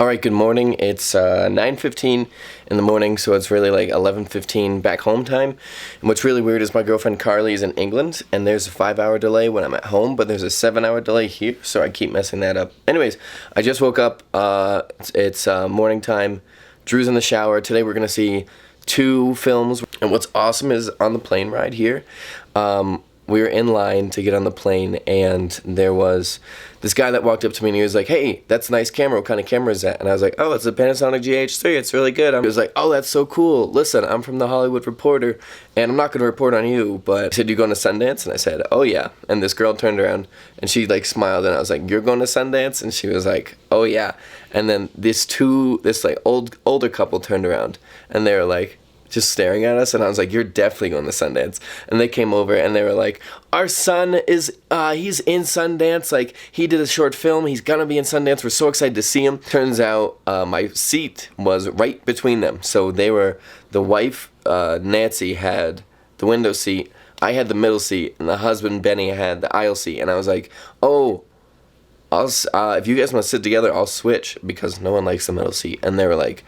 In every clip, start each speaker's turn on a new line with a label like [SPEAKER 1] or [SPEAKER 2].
[SPEAKER 1] Alright, good morning. It's 9:15 in the morning, so it's really like 11:15 back home time. And what's really weird is my girlfriend Carly is in England, and there's a 5-hour delay when I'm at home, but there's a 7-hour delay here, so I keep messing that up. Anyways, I just woke up. It's morning time. Drew's in the shower. Today we're going to see 2 films. And what's awesome is on the plane ride here, we were in line to get on the plane, and there was this guy that walked up to me and he was like, "Hey, that's a nice camera. What kind of camera is that?" And I was like, "Oh, it's a Panasonic GH3. It's really good." He was like, "Oh, that's so cool. Listen, I'm from The Hollywood Reporter, and I'm not going to report on you, but," he said, "You going to Sundance?" And I said, "Oh, yeah." And this girl turned around, and she, like, smiled, and I was like, "You're going to Sundance?" And she was like, "Oh, yeah." And then this older couple turned around, and they were like, just staring at us, and I was like, "You're definitely going to Sundance." And they came over and they were like, "Our son is he's in Sundance, like he did a short film, he's gonna be in Sundance, we're so excited to see him." Turns out my seat was right between them. So they were, the wife Nancy had the window seat, I had the middle seat, and the husband Benny had the aisle seat. And I was like, "Oh, if you guys want to sit together, I'll switch," because no one likes the middle seat. And they were like,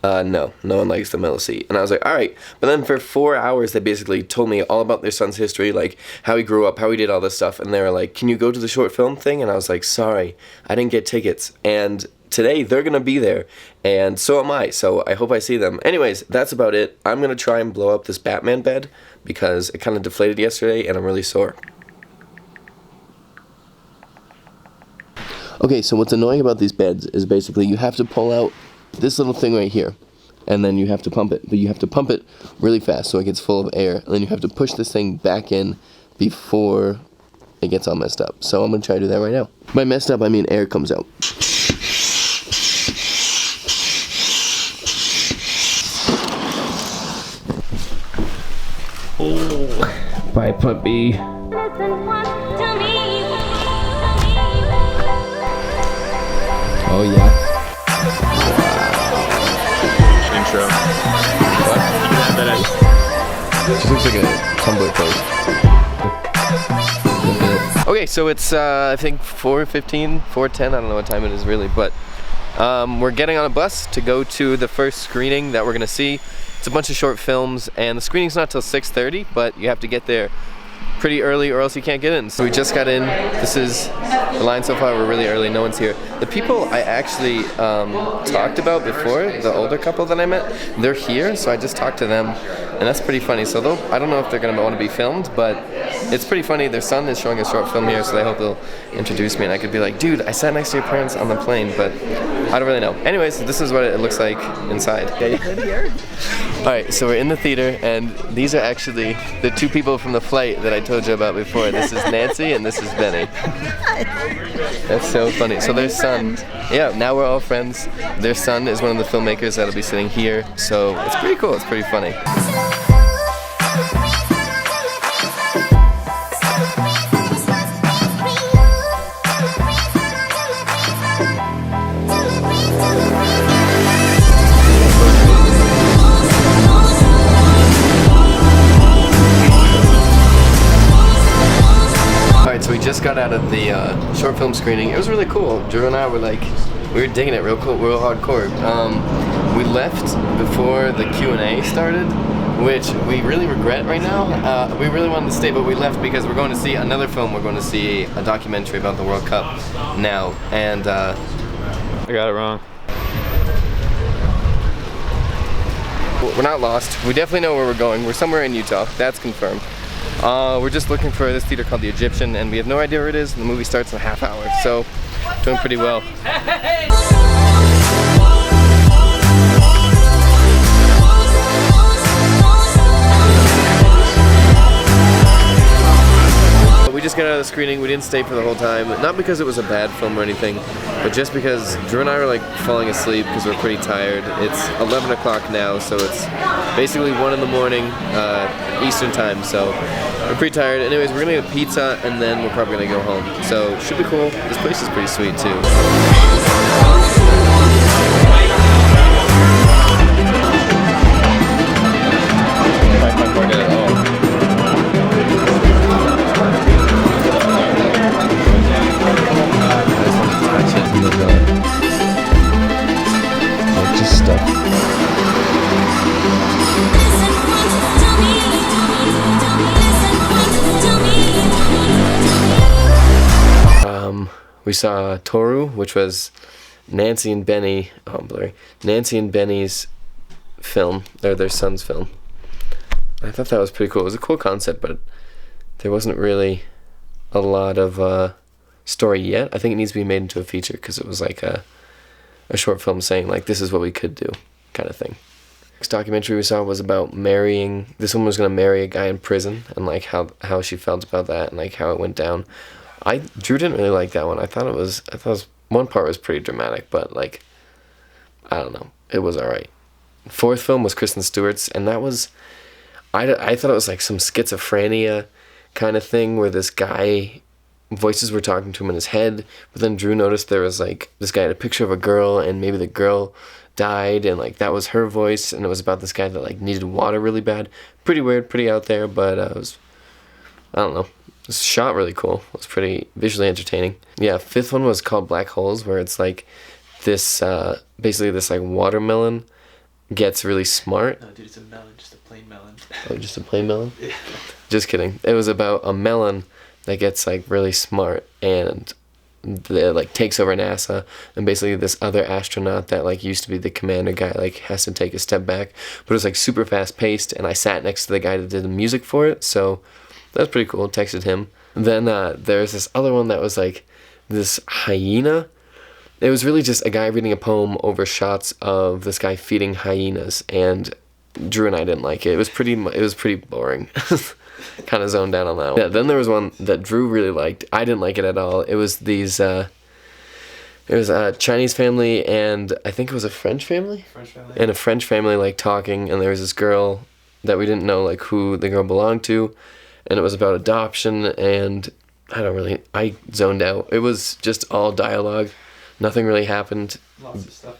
[SPEAKER 1] no one likes the middle seat. And I was like, alright. But then for 4 hours, they basically told me all about their son's history, like how he grew up, how he did all this stuff. And they were like, "Can you go to the short film thing?" And I was like, "Sorry, I didn't get tickets." And today, they're going to be there. And so am I. So I hope I see them. Anyways, that's about it. I'm going to try and blow up this Batman bed because it kind of deflated yesterday and I'm really sore. Okay, so what's annoying about these beds is basically you have to pull out this little thing right here, and then you have to pump it, but you have to pump it really fast so it gets full of air, and then you have to push this thing back in before it gets all messed up. So I'm gonna try to do that right now. By messed up, I mean air comes out. Oh, bye puppy. Oh yeah.
[SPEAKER 2] Intro. What?
[SPEAKER 1] She looks like a Tumblr post. Okay, so it's I think 4:15, 4:10. I don't know what time it is really, but we're getting on a bus to go to the first screening that we're gonna see. It's a bunch of short films, and the screening's not till 6:30, but you have to get there pretty early or else you can't get in. So we just got in. This is the line so far. We're really early. No one's here. The people I actually talked about before, the older couple that I met, they're here, so I just talked to them, and that's pretty funny. So I don't know if they're going to want to be filmed, but it's pretty funny. Their son is showing a short film here, so I hope they'll introduce me, and I could be like, "Dude, I sat next to your parents on the plane," but I don't really know. Anyways, this is what it looks like inside. Alright, so we're in the theater, and these are actually the 2 people from the flight that I told you about before. This is Nancy and this is Benny. That's so funny. So their son, yeah, now we're all friends. Their son is one of the filmmakers that'll be sitting here, so it's pretty cool, it's pretty funny. So we just got out of the short film screening. It was really cool. Drew and I were like, we were digging it real cool, real hardcore. We left before the Q&A started, which we really regret right now. We really wanted to stay, but we left because we're going to see another film. We're going to see a documentary about the World Cup now, and
[SPEAKER 2] I got it wrong.
[SPEAKER 1] We're not lost. We definitely know where we're going. We're somewhere in Utah. That's confirmed. We're just looking for this theater called The Egyptian, and we have no idea where it is. The movie starts in a half hour, so doing pretty well. We just got out of the screening. We didn't stay for the whole time, not because it was a bad film or anything, but just because Drew and I were like falling asleep because we're pretty tired. It's 11 o'clock now, so it's basically 1 in the morning Eastern time, so we're pretty tired. Anyways, we're gonna get pizza and then we're probably gonna go home, so should be cool. This place is pretty sweet too. We saw Toru, which was Nancy and Benny's film, or their son's film. I thought that was pretty cool. It was a cool concept, but there wasn't really a lot of story yet. I think it needs to be made into a feature because it was like a short film saying like this is what we could do kind of thing. Next documentary we saw was about marrying. This woman was going to marry a guy in prison and like how she felt about that and like how it went down. Drew didn't really like that one. I thought it was one part was pretty dramatic, but like I don't know, it was alright. Fourth film was Kristen Stewart's, and that was I thought it was like some schizophrenia kind of thing where this guy, voices were talking to him in his head, but then Drew noticed there was like this guy had a picture of a girl and maybe the girl died and like that was her voice, and it was about this guy that like needed water really bad. Pretty weird, pretty out there, but it was, I don't know, it was shot really cool. It was pretty visually entertaining. Yeah, fifth one was called Black Holes, where it's like this basically this like watermelon gets really smart.
[SPEAKER 3] No, dude, it's a melon, just a plain melon.
[SPEAKER 1] Oh, just a plain melon?
[SPEAKER 3] Yeah.
[SPEAKER 1] Just kidding. It was about a melon that gets like really smart and it like takes over NASA, and basically this other astronaut that like used to be the commander guy like has to take a step back, but it was like super fast paced, and I sat next to the guy that did the music for it, so that was pretty cool. Texted him. Then there's this other one that was like this hyena. It was really just a guy reading a poem over shots of this guy feeding hyenas, and Drew and I didn't like it. It was pretty boring. Kind of zoned out on that one. Yeah, then there was one that Drew really liked. I didn't like it at all. It was it was a Chinese family and I think it was a French family? And a French family like talking, and there was this girl that we didn't know like who the girl belonged to, and it was about adoption, and I zoned out. It was just all dialogue. Nothing really happened.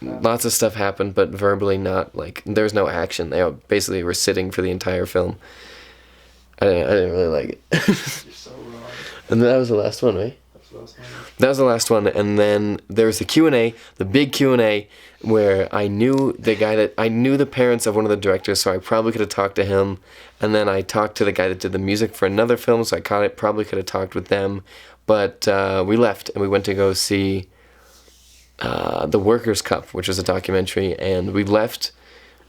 [SPEAKER 1] Lots of stuff happened, but verbally not, like, there was no action. They basically were sitting for the entire film. I didn't really like it.
[SPEAKER 3] You're so wrong.
[SPEAKER 1] And that was the last one, right? That was the last one, and then there was the Q&A, the big Q&A, where I knew the parents of one of the directors, so I probably could have talked to him, and then I talked to the guy that did the music for another film, so I probably could have talked with them, but we left, and we went to go see The Workers' Cup, which was a documentary, and we left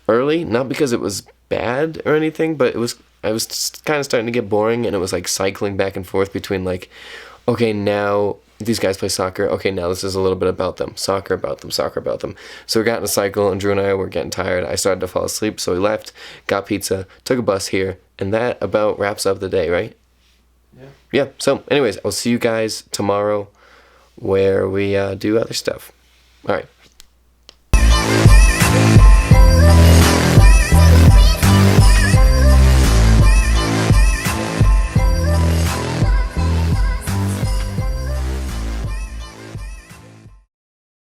[SPEAKER 1] early, not because it was bad or anything, but I was kind of starting to get boring, and it was like cycling back and forth between like, okay, now these guys play soccer, okay, now this is a little bit about them, soccer about them. So we got in a cycle, and Drew and I were getting tired. I started to fall asleep, so we left, got pizza, took a bus here, and that about wraps up the day, right? Yeah, so anyways, I'll see you guys tomorrow where we do other stuff. All right.